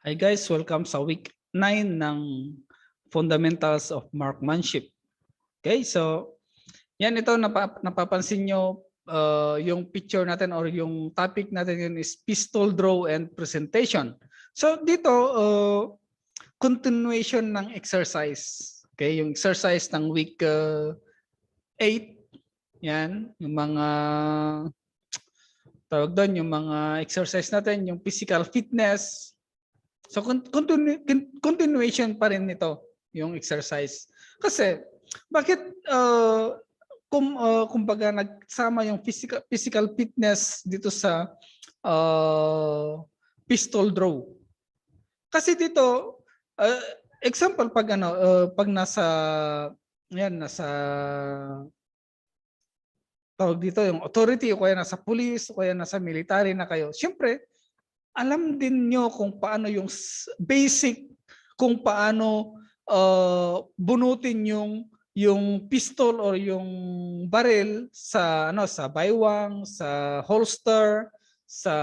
Hi guys, welcome sa week 9 ng Fundamentals of Marksmanship. Okay, so yan ito napapansin nyo yung picture natin or yung topic natin yun is pistol draw and presentation. So dito continuation ng exercise. Okay, yung exercise ng week 8. Yan, yung mga tawag doon, yung mga exercise natin, yung physical fitness. So continuation pa rin nito yung exercise. Kasi bakit kumbaga nagsama yung physical fitness dito sa pistol draw? Kasi dito example pag pag nasa tawag dito yung authority o kaya nasa police o kaya nasa military na kayo. Siyempre, alam din nyo kung paano yung basic, kung paano bunutin yung pistol or yung barrel sa sa baywang, sa holster, sa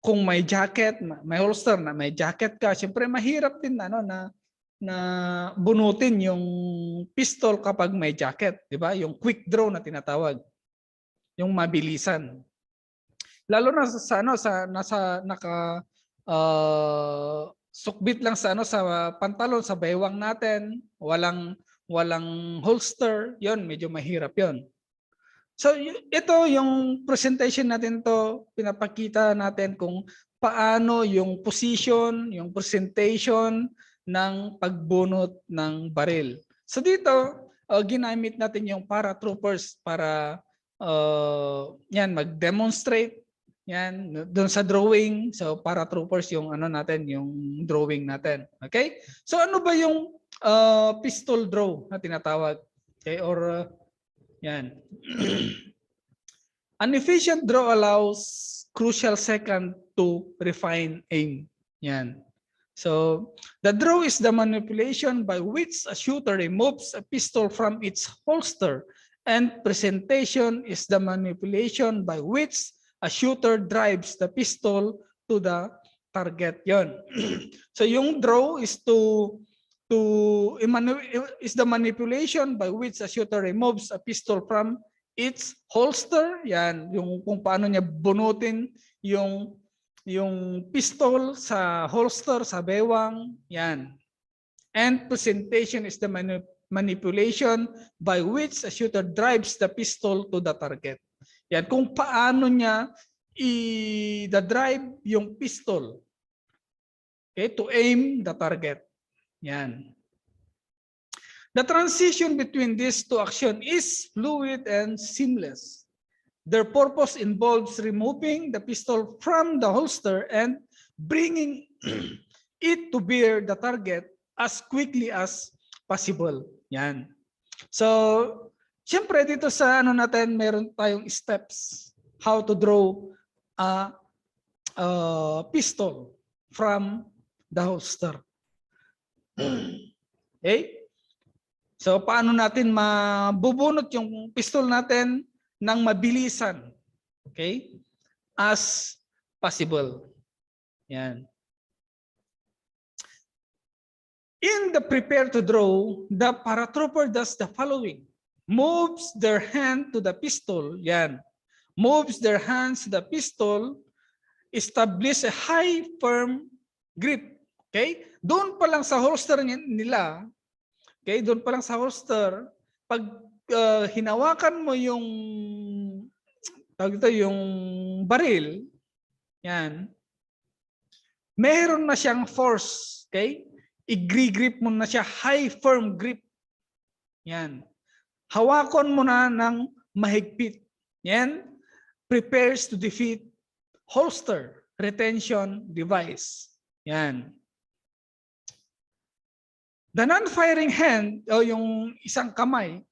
kung may jacket, may holster na may jacket ka, siyempre mahirap din na bunutin yung pistol kapag may jacket, di ba? Yung quick draw na tinatawag. Yung mabilisan. Lalo na sa nasa naka sukbit lang sa sa pantalon sa baywang natin, walang holster, 'yon medyo mahirap 'yon. So ito yung presentation natin to, pinapakita natin kung paano yung position, yung presentation ng pagbunot ng baril. So dito ginamit natin yung paratroopers para yan mag-demonstrate. Yan, doon sa drawing, so paratroopers yung natin, yung drawing natin. Okay? So ano ba yung pistol draw na tinatawag? Okay, or yan. An efficient draw allows crucial second to refine aim. Yan. So the draw is the manipulation by which a shooter removes a pistol from its holster, and presentation is the manipulation by which a shooter drives the pistol to the target. Yon. So yung draw is is the manipulation by which a shooter removes a pistol from its holster. Yan, yung kung paano niya bunutin yung pistol sa holster, sa bewang. Yan. And presentation is the manipulation by which a shooter drives the pistol to the target. Yan, kung paano niya i-drive yung pistol, okay, to aim the target. Yan. The transition between these two actions is fluid and seamless. Their purpose involves removing the pistol from the holster and bringing it to bear the target as quickly as possible. Yan. So, siyempre dito sa natin, meron tayong steps how to draw a pistol from the holster. Okay? So, paano natin mabubunot yung pistol natin ng mabilisan? Okay? As possible. Yan. In the prepare to draw, the paratrooper does the following. Moves their hand to the pistol. Yan. Moves their hands to the pistol. Establish a high firm grip. Okay? Doon pa lang sa holster nila, okay, doon pa lang sa holster, pag hinawakan mo yung yung baril, yan, meron na siyang force, okay? I-grip mo na siya, high firm grip. Yan. Hawakan mo na ng mahigpit. Yan. Prepares to defeat holster retention device. Yan. The non-firing hand, o yung isang kamay,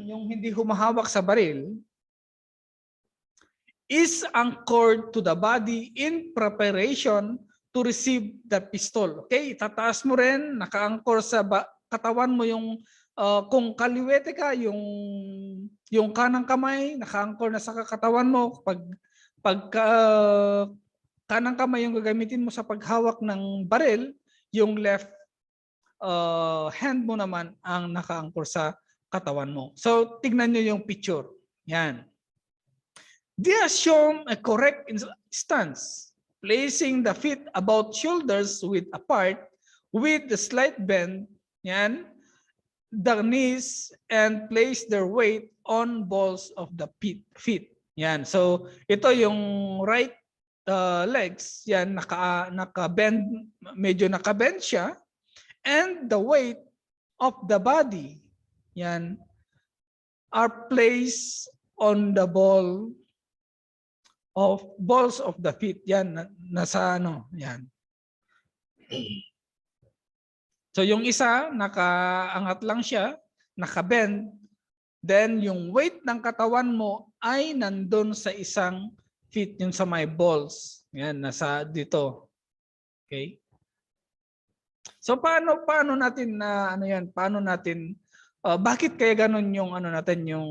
yung hindi humahawak sa baril, is anchored to the body in preparation to receive the pistol. Okay, tataas mo rin, naka-anchor sa katawan mo yung kung kaliwete ka, yung kanang kamay, naka-anchor na sa katawan mo. Pag kanang kamay yung gagamitin mo sa paghawak ng baril, yung left hand mo naman ang nakaangkor sa katawan mo. So, tignan nyo yung picture. Yan. They assume a correct stance, placing the feet about shoulders width apart with the slight bend, yan, the knees, and place their weight on balls of the feet. Yan. So, ito yung right legs, yan, naka-bend, medyo naka-bend siya, and the weight of the body, yan, are placed on the balls of the feet. Yan, nasa ano, yan. So yung isa, nakaangat lang siya, nakabend, then yung weight ng katawan mo ay nandun sa isang feet, yung sa may balls. Yan, nasa dito. Okay? So paano natin na ano yan, paano natin bakit kaya ganun yung ano natin, yung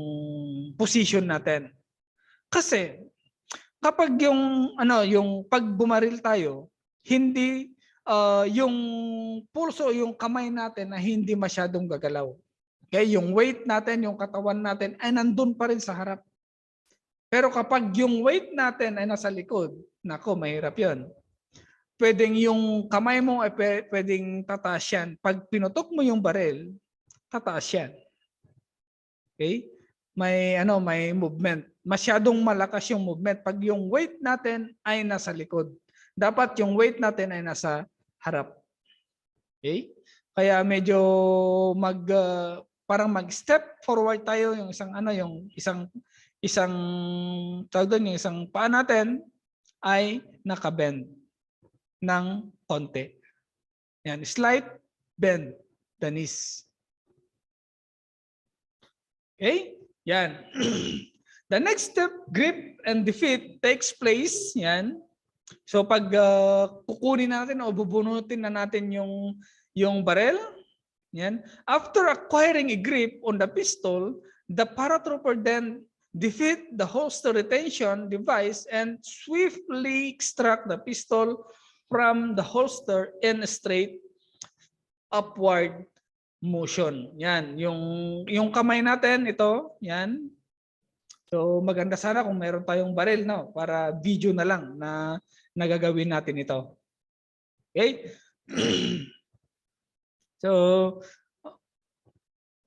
position natin? Kasi kapag yung ano, yung pag bumaril tayo, hindi yung pulso, yung kamay natin na hindi masyadong gagalaw. Okay, yung weight natin, yung katawan natin ay nandun pa rin sa harap. Pero kapag yung weight natin ay nasa likod, nako, mahirap 'yon. Pwedeng yung kamay mo ay pwedeng tataas yan. Pag pinutok mo yung baril, tataas yan. Okay? May movement. Masyadong malakas yung movement pag yung weight natin ay nasa likod. Dapat yung weight natin ay nasa harap. Okay? Kaya medyo parang mag-step forward tayo, yung isang tawag doon, yung isang paa natin ay nakabend ng konti. Yan, slight bend the knees. Okay? Yan. The next step, grip and defeat takes place. Yan. So pag kukunin natin o bubunutin na natin yung barrel, yan. After acquiring a grip on the pistol, the paratrooper then defeat the holster retention device and swiftly extract the pistol from the holster in a straight upward motion. Yan, yung kamay natin ito, yan. So maganda sana kung meron tayong baril, no, para video na lang na nagagawin natin ito. Okay? So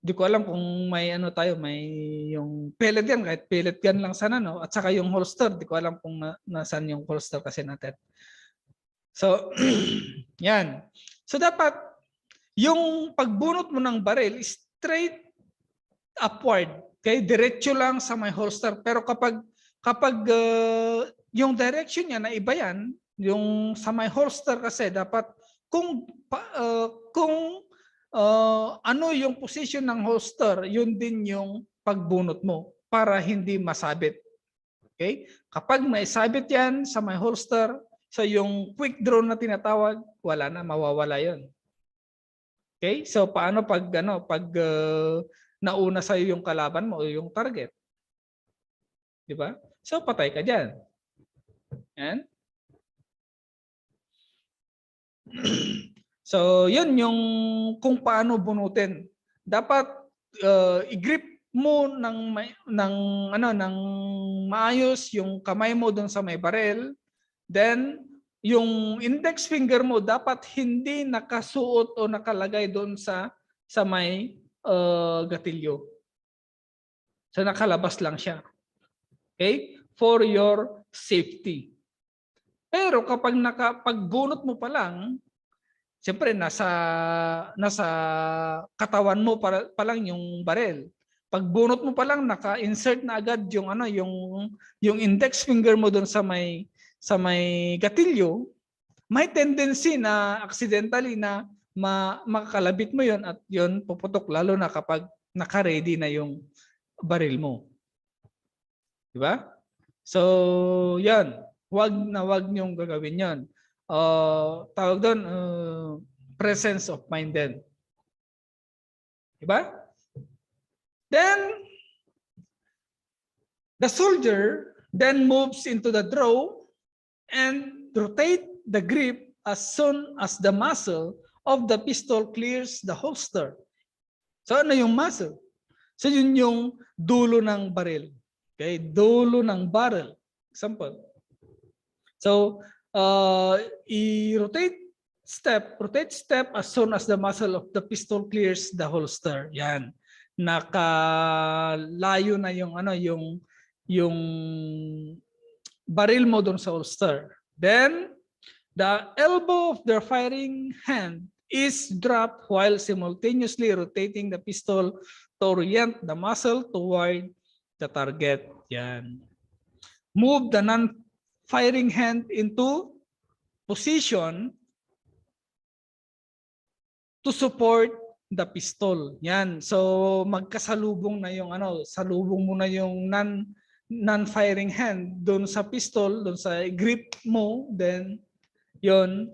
di ko alam kung may ano tayo, may yung pellet gun, kahit pellet gun lang sana, no, at saka yung holster, di ko alam kung nasaan yung holster kasi natin. So, yan. So, dapat, yung pagbunot mo ng baril, straight upward. Okay? Diretso lang sa may holster. Pero kapag yung direction niya na iba yan, yung sa may holster kasi, dapat, kung ano yung position ng holster, yun din yung pagbunot mo para hindi masabit. Okay? Kapag may sabit yan sa may holster, so yung quick draw na tinatawag, wala na, mawawala yon. Okay? So paano pag nauna sa iyo yung kalaban mo o yung target? 'Di ba? So patay ka diyan. Yan. So yun yung kung paano bunutin. Dapat i-grip mo ng maayos yung kamay mo doon sa may barrel. Then, yung index finger mo dapat hindi nakasuot o nakalagay doon sa may gatilyo. So, nakalabas lang siya. Okay? For your safety. Pero kapag pagbunot mo pa lang, siyempre nasa katawan mo pa lang yung barrel. Pagbunot mo pa lang, naka-insert na agad yung index finger mo doon sa may gatilyo, may tendency na accidentally na makakalabit mo yon at yon puputok, lalo na kapag naka-ready na yung baril mo. Di ba? So, yan. Wag niyong gagawin yon. Tawag doon, presence of mind din. Di ba? Then, the soldier then moves into the draw and rotate the grip as soon as the muzzle of the pistol clears the holster. So ano yung muzzle? So yun yung dulo ng baril. Okay, dulo ng barrel. Example. So rotate step as soon as the muzzle of the pistol clears the holster. Yan. Nakalayo na yung yung baril mo doon sa holster. Then the elbow of the firing hand is dropped while simultaneously rotating the pistol to orient the muzzle toward the target. Yan. Move the non-firing hand into position to support the pistol. Yan. So magkasalubong na yung salubong mo na yung non-firing hand doon sa pistol, doon sa grip mo, then yon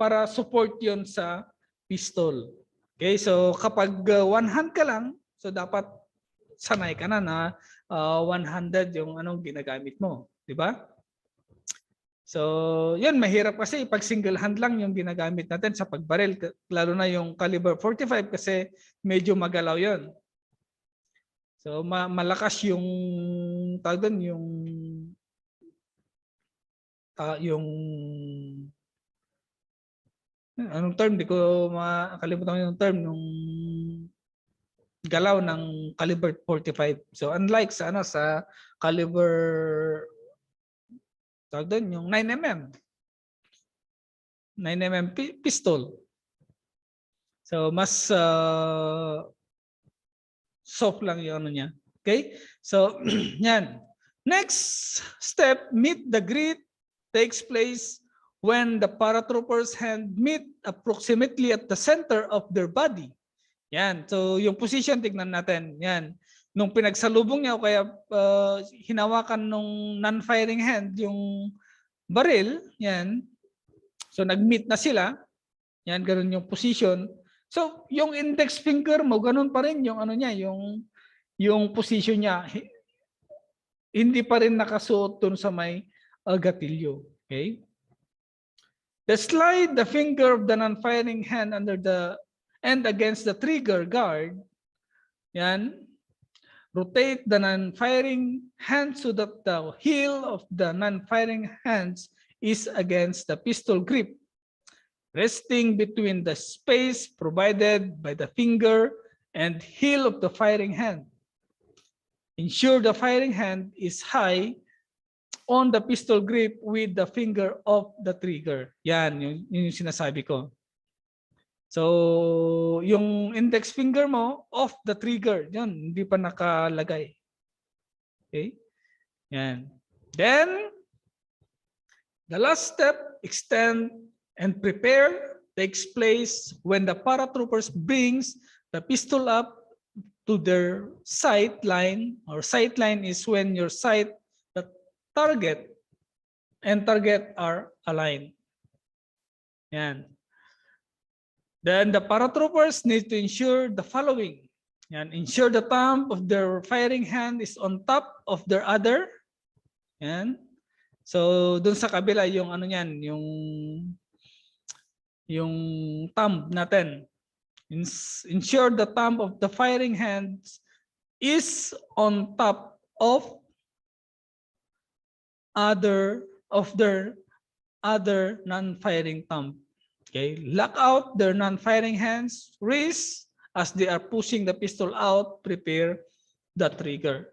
para support yon sa pistol. Okay, so kapag one hand ka lang, so dapat sanay ka na one-handed yung ginagamit mo, di ba? So, yun, mahirap kasi pag single hand lang yung ginagamit natin sa pagbaril, lalo na yung caliber 45 kasi medyo magalaw yon. So, malakas yung tawag doon, yung anong term, di ko makalimutan yung term, yung galaw ng caliber 45. So unlike sa sa caliber tawag doon, yung 9mm pistol. So mas soft lang yung niya. Okay? So yan. Next step, meet the grip takes place when the paratroopers' hand meet approximately at the center of their body. Yan. So yung position tignan natin. Yan. Nung pinagsalubong niya o kaya hinawakan nung non-firing hand yung baril, yan. So nag-meet na sila. Yan, ganoon yung position. So yung index finger mo, ganoon pa rin yung niya, yung position niya. Hindi pa rin nakasuot dun sa may gatilyo. Okay? Slide the finger of the non-firing hand under the and against the trigger guard. Yan. Rotate the non-firing hand so that the heel of the non-firing hands is against the pistol grip, resting between the space provided by the finger and heel of the firing hand. Ensure the firing hand is high on the pistol grip with the finger of the trigger. Yan, yung sinasabi ko. So, yung index finger mo off the trigger. Yan, hindi pa nakalagay. Okay? Yan. Then, the last step, extend and prepare, takes place when the paratroopers brings the pistol up to their sight line, or sight line is when your sight, the target and target are aligned. Yan. Then the paratroopers need to ensure the following. Yan. Ensure the thumb of their firing hand is on top of their other. Yan. So dun sa kabila yung niyan, yung thumb natin. Ensure the thumb of the firing hand is on top of their other non-firing thumb. Okay, lock out their non-firing hands, wrists as they are pushing the pistol out, prepare the trigger.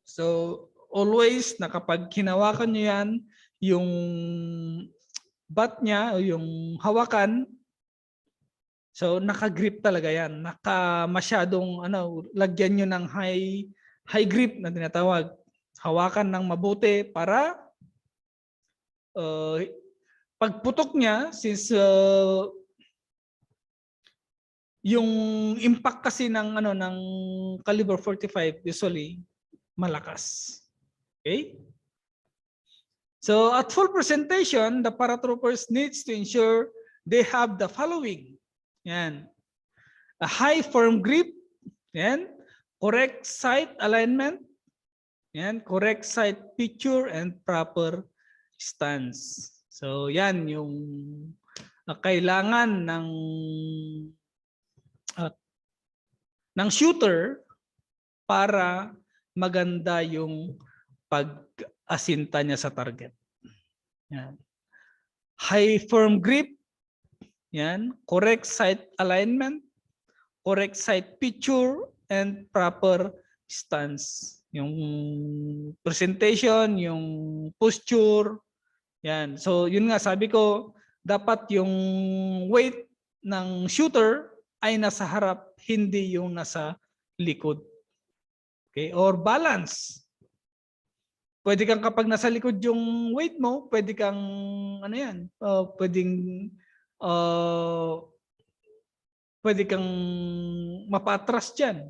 So always na kapag hinawakan nyo yan, yung butt niya o yung hawakan, so naka-grip talaga yan. Masyadong lagyan nyo ng high grip na tinatawag. Hawakan ng mabuti para pagputok niya, since yung impact kasi ng caliber 45 usually malakas. Okay? So at full presentation, the paratroopers needs to ensure they have the following. Yan. A high firm grip, yan. Correct sight alignment, Yan, correct sight picture and proper stance. So yan yung kailangan ng shooter para maganda yung pag-asinta niya sa target. Yan. High firm grip, yan, correct sight alignment, correct sight picture, and proper stance. Yung presentation, yung posture, yan. So yun nga, sabi ko, dapat yung weight ng shooter ay nasa harap, hindi yung nasa likod. Okay? Or balance. Pwede kang kapag nasa likod yung weight mo, pwede kang pwede kang mapatras diyan.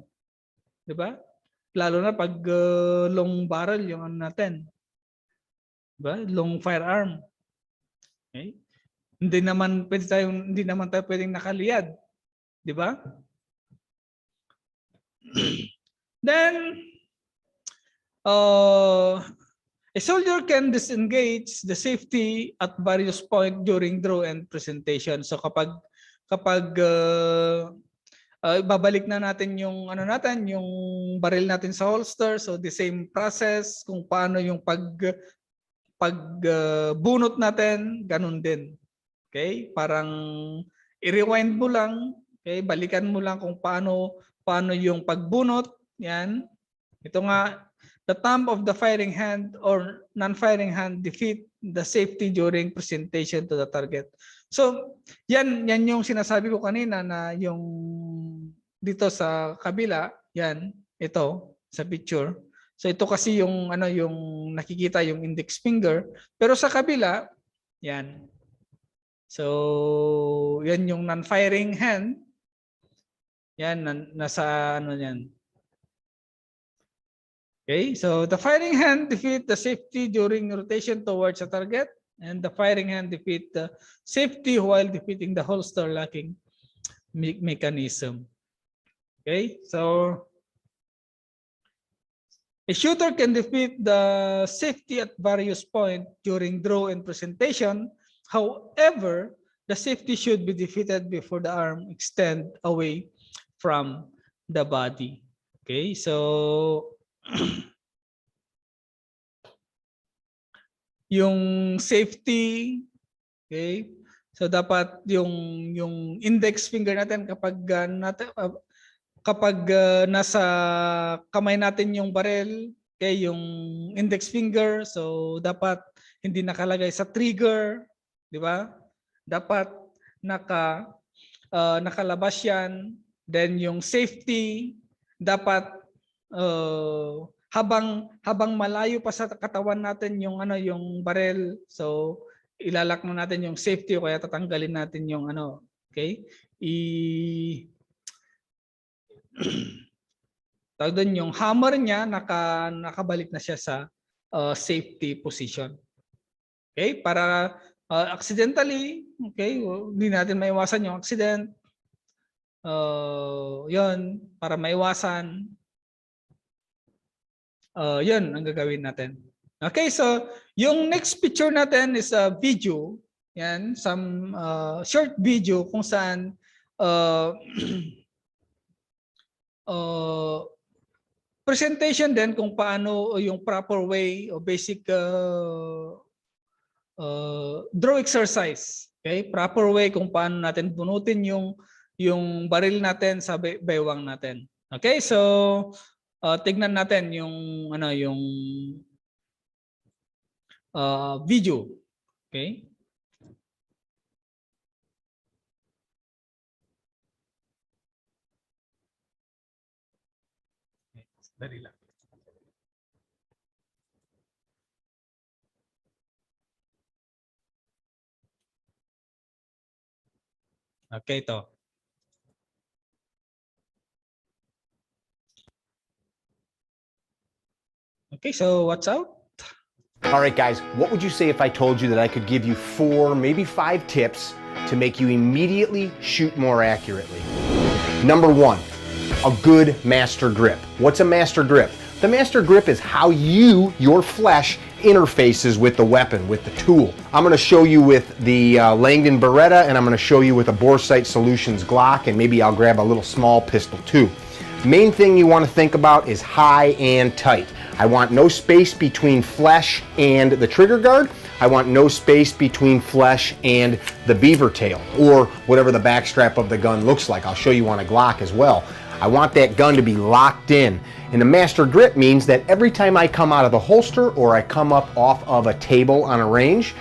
'Di ba? Lalo na pag long barrel yung ano natin. 'Di ba? Long firearm. Okay? Hindi naman tayo pwedeng nakaliyad. 'Di ba? Then a soldier can disengage the safety at various points during draw and presentation. So kapag babalik na natin yung yung baril natin sa holster, so the same process kung paano yung bunot natin, ganun din. Okay? Parang i-rewind mo lang, okay? Balikan mo lang kung paano yung pagbunot, yan. Ito nga, the thumb of the firing hand or non-firing hand defeat the safety during presentation to the target. So, yan yung sinasabi ko kanina na yung dito sa kabila, yan, ito sa picture. So ito kasi yung yung nakikita yung index finger, pero sa kabila, yan. So, yan yung non-firing hand. Yan nasa yan. Okay, so the firing hand defeat the safety during rotation towards the target, and the firing hand defeat the safety while defeating the holster locking mechanism. Okay, so a shooter can defeat the safety at various points during draw and presentation. However, the safety should be defeated before the arm extend away from the body. Okay, so yung safety, okay? So dapat yung index finger natin kapag nasa kamay natin yung barrel, okay, yung index finger, so dapat hindi nakalagay sa trigger, di ba? Dapat nakalabas yan. Then yung safety dapat habang malayo pa sa katawan natin yung yung barrel, so ilalak na natin yung safety o kaya tatanggalin natin yung okay? Tawag doon yung hammer niya nakabalik na siya sa safety position. Okay? Para accidentally, okay, hindi natin maiwasan yung accident. Yun, para maiwasan. Yun ang gagawin natin. Okay, so yung next picture natin is a video. Yan, some short video kung saan presentation din kung paano yung proper way o basic draw exercise. Okay, proper way kung paano natin bunutin yung baril natin sa baywang natin. Okay, so tignan natin yung yung video. Okay? Dali lang. Okay, ito. Okay, so what's out? All right, guys, what would you say if I told you that I could give you 4, maybe 5 tips to make you immediately shoot more accurately? Number 1, a good master grip. What's a master grip? The The master grip is how your flesh, interfaces with the weapon, with the tool. I'm going to show you with the Langdon Beretta, and I'm going to show you with a Boresight Solutions Glock, and maybe I'll grab a little small pistol too. Main thing you want to think about is high and tight. I want no space between flesh and the trigger guard. I want no space between flesh and the beaver tail, or whatever the backstrap of the gun looks like. I'll show you on a Glock as well. I want that gun to be locked in. And the master grip means that every time I come out of the holster or I come up off of a table on a range,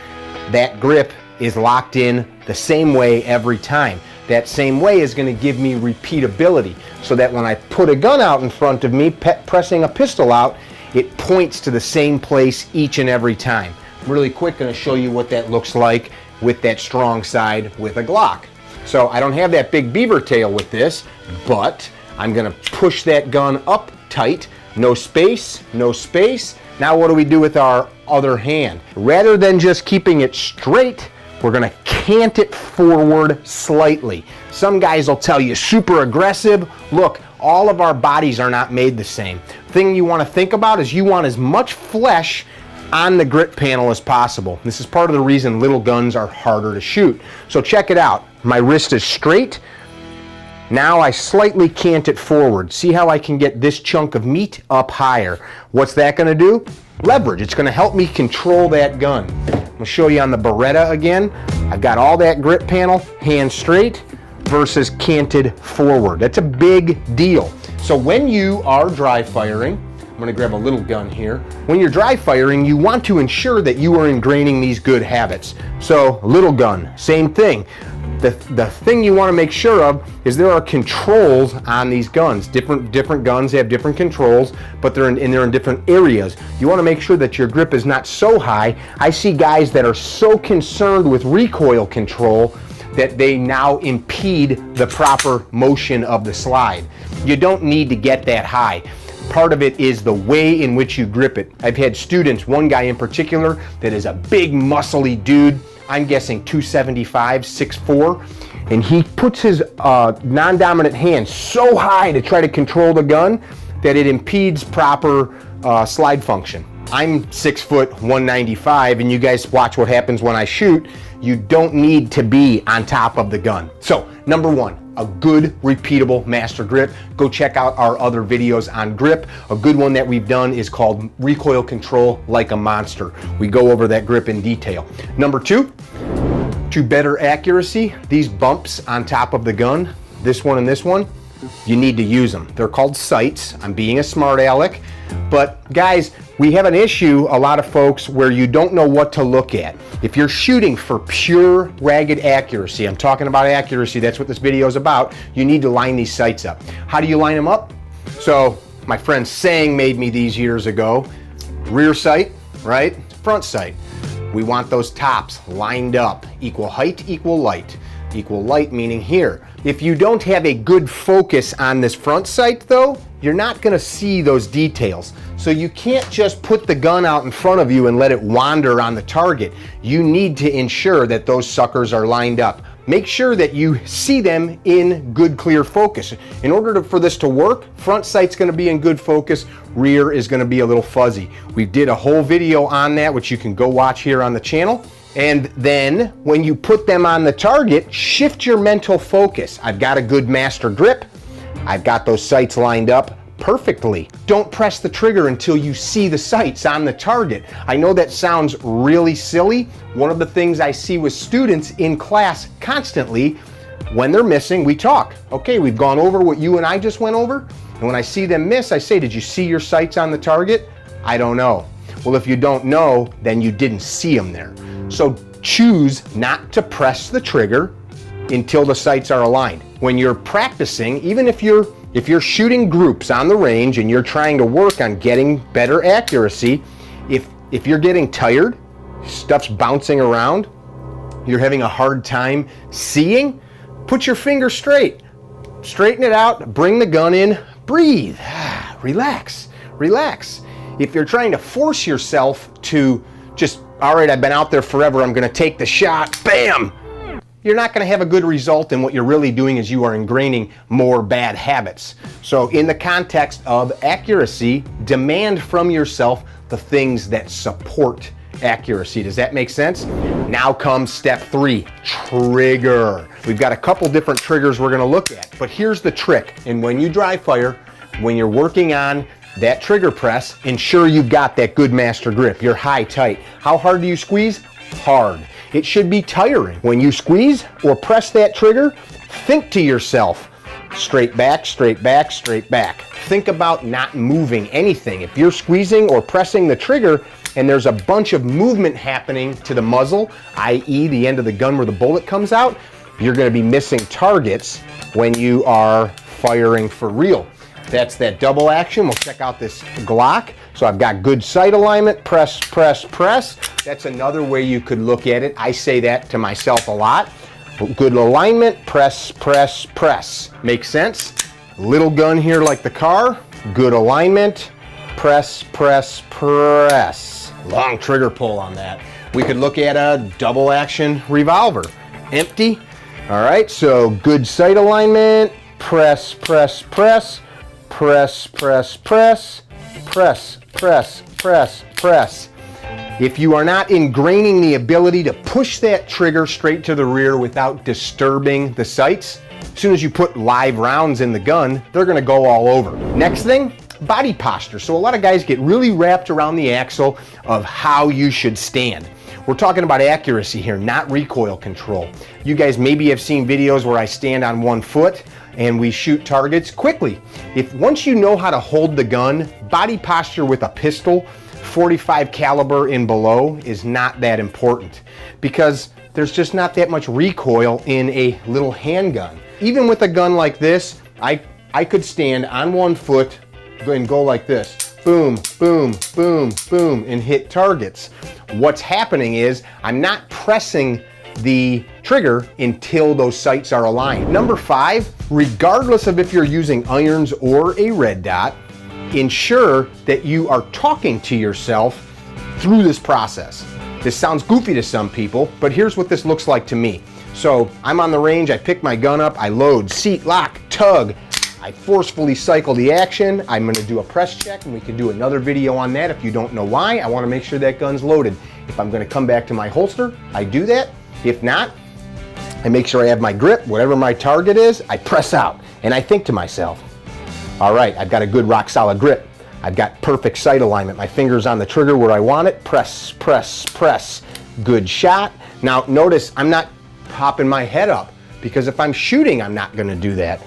that grip is locked in the same way every time. That same way is going to give me repeatability, so that when I put a gun out in front of me, pressing a pistol out, it points to the same place each and every time. I'm really quick going to show you what that looks like with that strong side with a Glock. So I don't have that big beaver tail with this, but I'm going to push that gun up tight, no space, no space. Now what do we do with our other hand? Rather than just keeping it straight, we're going to cant it forward slightly. Some guys will tell you super aggressive. Look, all of our bodies are not made the same. Thing you want to think about is you want as much flesh on the grip panel as possible. This is part of the reason little guns are harder to shoot. So check it out. My wrist is straight. Now I slightly cant it forward. See how I can get this chunk of meat up higher. What's that going to do? Leverage. It's going to help me control that gun. I'm going to show you on the Beretta again. I've got all that grip panel, hand straight versus canted forward. That's a big deal. So when you are dry firing, I'm going to grab a little gun here. When you're dry firing, you want to ensure that you are ingraining these good habits. So little gun, same thing. The thing you want to make sure of is there are controls on these guns. Different guns have different controls, but they're in different areas. You want to make sure that your grip is not so high. I see guys that are so concerned with recoil control that they now impede the proper motion of the slide. You don't need to get that high. Part of it is the way in which you grip it. I've had students, one guy in particular, that is a big muscly dude. I'm guessing 275, 6'4", and he puts his non-dominant hand so high to try to control the gun that it impedes proper slide function. I'm 6 foot 195, and you guys watch what happens when I shoot. You don't need to be on top of the gun. So, number one, a good repeatable master grip. Go check out our other videos on grip. A good one that we've done is called Recoil Control Like a Monster. We go over that grip in detail. Number two, to better accuracy, these bumps on top of the gun, this one and this one, you need to use them. They're called sights. I'm being a smart aleck. But guys, we have an issue, a lot of folks, where you don't know what to look at. If you're shooting for pure, ragged accuracy, I'm talking about accuracy, that's what this video is about, you need to line these sights up. How do you line them up? So, my friend Sang made me these years ago. Rear sight, right? Front sight. We want those tops lined up. Equal height, equal light. Equal light meaning here. If you don't have a good focus on this front sight though, you're not going to see those details. So you can't just put the gun out in front of you and let it wander on the target. You need to ensure that those suckers are lined up. Make sure that you see them in good clear focus. In order for this to work, front sight's going to be in good focus, rear is going to be a little fuzzy. We did a whole video on that, which you can go watch here on the channel. And then when you put them on the target, shift your mental focus. I've got a good master grip. I've got those sights lined up perfectly. Don't press the trigger until you see the sights on the target. I know that sounds really silly. One of the things I see with students in class constantly, when they're missing, we talk. Okay, we've gone over what you and I just went over. And when I see them miss, I say, did you see your sights on the target? I don't know. Well, if you don't know, then you didn't see them there. So choose not to press the trigger until the sights are aligned. When you're practicing, even if you're shooting groups on the range and you're trying to work on getting better accuracy, if you're getting tired, stuff's bouncing around, you're having a hard time seeing, put your finger straight. Straighten it out, bring the gun in, breathe, relax, relax. If you're trying to force yourself to just, all right, I've been out there forever, I'm gonna take the shot, bam! you're not going to have a good result, and what you're really doing is you are ingraining more bad habits. So in the context of accuracy, demand from yourself the things that support accuracy. Does that make sense? Now comes step 3, trigger. We've got a couple different triggers we're going to look at, but here's the trick. And when you dry fire, when you're working on that trigger press, ensure you've got that good master grip. You're high tight. How hard do you squeeze? Hard. It should be tiring. When you squeeze or press that trigger, think to yourself, straight back, straight back, straight back. Think about not moving anything. If you're squeezing or pressing the trigger and there's a bunch of movement happening to the muzzle, i.e. the end of the gun where the bullet comes out, you're going to be missing targets when you are firing for real. That's that double action. We'll check out this Glock. So I've got good sight alignment, press, press, press. That's another way you could look at it. I say that to myself a lot. Good alignment, press, press, press. Makes sense? Little gun here like the car. Good alignment, press, press, press. Long trigger pull on that. We could look at a double action revolver. Empty. All right, so good sight alignment, press, press, press, press, press, press, press, press, press, press. If you are not ingraining the ability to push that trigger straight to the rear without disturbing the sights, as soon as you put live rounds in the gun, they're going to go all over. Next thing, body posture. So a lot of guys get really wrapped around the axle of how you should stand. We're talking about accuracy here, not recoil control. You guys maybe have seen videos where I stand on one foot and we shoot targets quickly. Once you know how to hold the gun, body posture with a pistol, 45 caliber and below, is not that important because there's just not that much recoil in a little handgun. Even with a gun like this, I could stand on one foot and go like this. Boom, boom, boom, boom, and hit targets. What's happening is I'm not pressing the trigger until those sights are aligned. Number 5, regardless of if you're using irons or a red dot, ensure that you are talking to yourself through this process. This sounds goofy to some people, but here's what this looks like to me. So I'm on the range, I pick my gun up, I load, seat, lock, tug, I forcefully cycle the action. I'm going to do a press check, and we can do another video on that if you don't know why. I want to make sure that gun's loaded. If I'm going to come back to my holster, I do that. If not, I make sure I have my grip. Whatever my target is, I press out, and I think to myself, all right, I've got a good rock solid grip. I've got perfect sight alignment. My finger's on the trigger where I want it. Press, press, press. Good shot. Now notice I'm not popping my head up because if I'm shooting, I'm not going to do that.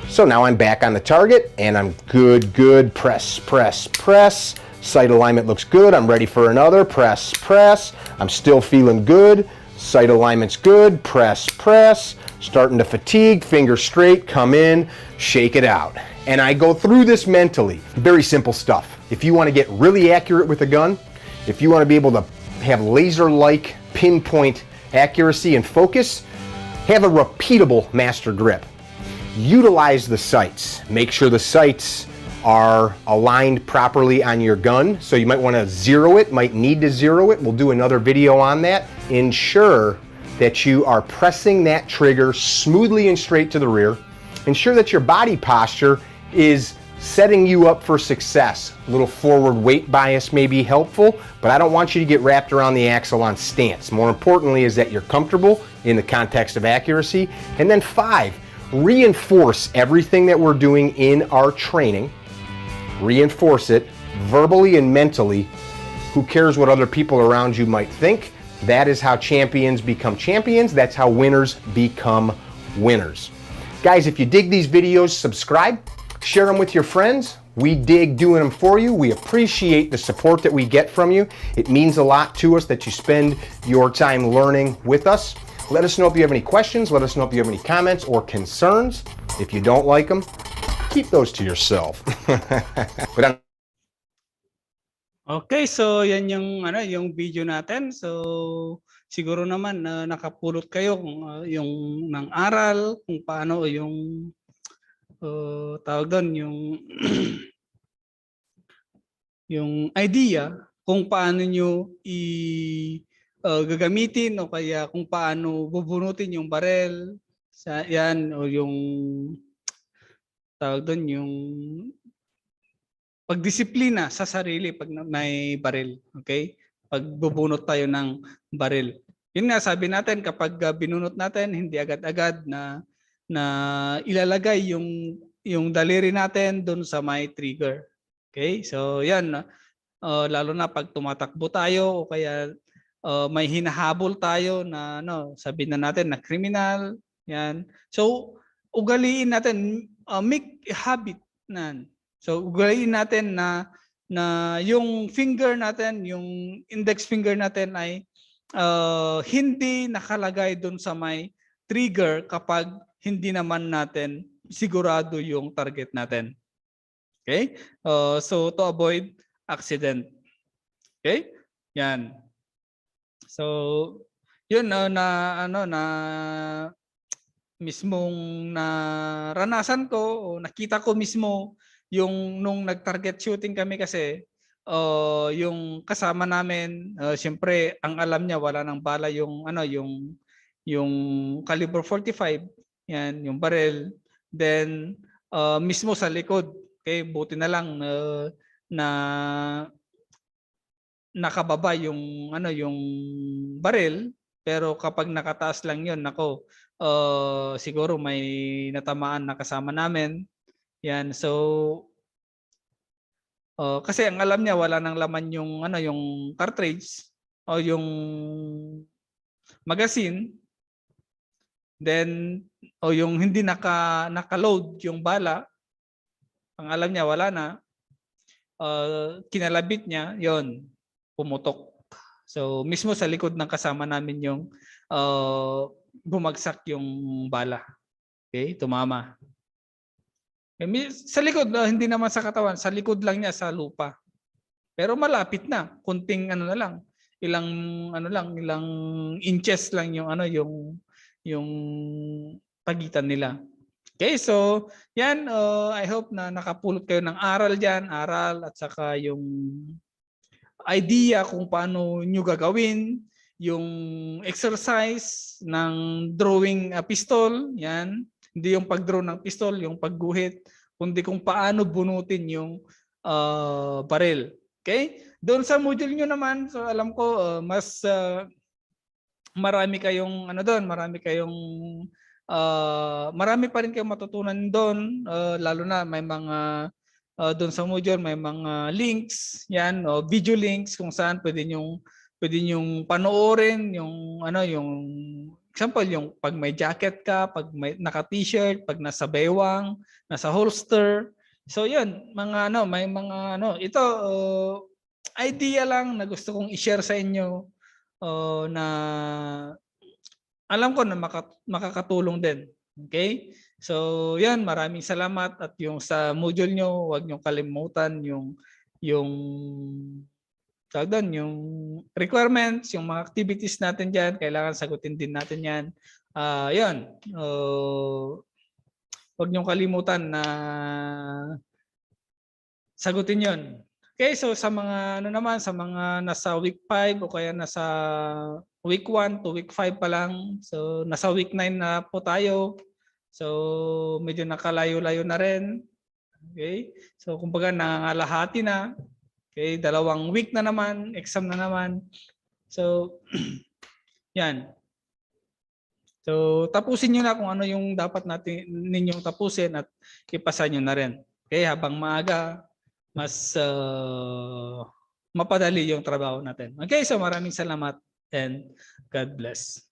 So now I'm back on the target and I'm good, good, press, press, press. Sight alignment looks good. I'm ready for another, press, press. I'm still feeling good. Sight alignment's good, press, press. Starting to fatigue, finger straight, come in, shake it out. And I go through this mentally. Very simple stuff. If you want to get really accurate with a gun, if you want to be able to have laser-like pinpoint accuracy and focus, have a repeatable master grip. Utilize the sights. Make sure the sights are aligned properly on your gun. So you might want to zero it, might need to zero it. We'll do another video on that. Ensure that you are pressing that trigger smoothly and straight to the rear. Ensure that your body posture is setting you up for success. A little forward weight bias may be helpful, but I don't want you to get wrapped around the axle on stance. More importantly is that you're comfortable in the context of accuracy. And then 5, reinforce everything that we're doing in our training. Reinforce it verbally and mentally. Who cares what other people around you might think? That is how champions become champions. That's how winners become winners. Guys, if you dig these videos, subscribe, share them with your friends. We dig doing them for you. We appreciate the support that we get from you. It means a lot to us that you spend your time learning with us. Let us know if you have any questions. Let us know if you have any comments or concerns. If you don't like them, keep those to yourself. But Okay, so yan yung video natin. So siguro naman nakapulot kayo kung yung ng aral, kung paano yung tawag doon yung yung idea kung paano nyo gagamitin o kaya kung paano bubunutin yung barel sa yan o yung tawag doon yung pagdisiplina sa sarili pag may baril, okay? Pag bubunot tayo ng baril. Yun nga sabi natin kapag binunot natin hindi agad-agad na ilalagay yung daliri natin doon sa may trigger. Okay? So yan lalo na pag tumatakbo tayo o kaya may hinahabol tayo na sabihin na natin na criminal, yan. So ugaliin natin make a habit na. So ugaliin natin na yung finger natin, yung index finger natin ay hindi nakalagay doon sa may trigger kapag hindi naman natin sigurado yung target natin. Okay? So to avoid accident. Okay? Yan. So yun na mismong naranasan ko o nakita ko mismo yung nung nag-target shooting kami kasi yung kasama namin siyempre ang alam niya wala nang bala yung yung caliber 45 yan yung barrel then mismo sa likod okay buti na lang na nakababa yung yung barrel pero kapag nakataas lang yun nako siguro may natamaan na kasama namin yan so kasi ang alam niya wala nang laman yung yung cartridge o yung magazine then o yung hindi naka-load yung bala ang alam niya wala na kinalabit niya yon pumutok so mismo sa likod ng kasama namin yung bumagsak yung bala okay tumama sa likod hindi naman sa katawan sa likod lang niya sa lupa pero malapit na kunting na lang ilang inches lang yung yung pagitan nila okay so yan I hope na nakapulot kayo ng aral diyan at saka yung idea kung paano nyo gagawin yung exercise ng drawing pistol yan hindi yung pag-draw ng pistol, yung pagguhit, kundi kung paano bunutin yung barrel. Okay? Doon sa module nyo naman, so alam ko mas marami kayong doon, marami pa rin kayong matutunan doon, lalo na may mga doon sa module may mga links, yan, video links kung saan pwede nyong panoorin yung yung example, yung pag may jacket ka, pag may naka-t-shirt, pag nasa baywang, nasa holster. So yun, may mga ito idea lang na gusto kong i-share sa inyo na alam ko na makakatulong din. Okay? So yan, maraming salamat at yung sa module nyo, huwag nyo kalimutan yung yung requirements, yung mga activities natin dyan, kailangan sagutin din natin yan. Yun. Huwag niyong kalimutan na sagutin yon. Okay, so sa mga naman, sa mga nasa week 5 o kaya nasa week 1 to week 5 pa lang. So nasa week 9 na po tayo. So medyo nakalayo-layo na rin. Okay? So kumbaga nangangalahati na. Okay, 2 week na naman, exam na naman. So, yan. So, tapusin nyo na kung ano yung dapat ninyong tapusin at ipasa nyo na rin. Okay, habang maaga, mas mapadali yung trabaho natin. Okay, so maraming salamat and God bless.